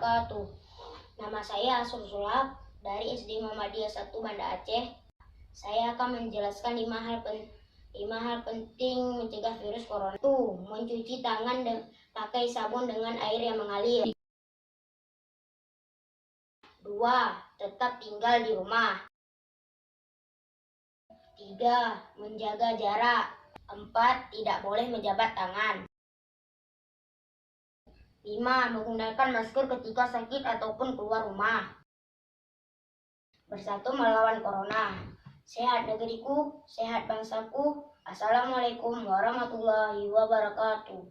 wabarakatuh. Nama saya Asrul Sulap dari SD Muhammadiyah 1 Banda Aceh. Saya akan menjelaskan 5 hal penting mencegah virus corona. 1. Mencuci tangan pakai sabun dengan air yang mengalir. 2. Tetap tinggal di rumah. 3. Menjaga jarak. 4. Tidak boleh menjabat tangan. 5. Menggunakan masker ketika sakit ataupun keluar rumah. Bersatu melawan corona. Sehat negeriku, sehat bangsaku. Assalamualaikum warahmatullahi wabarakatuh.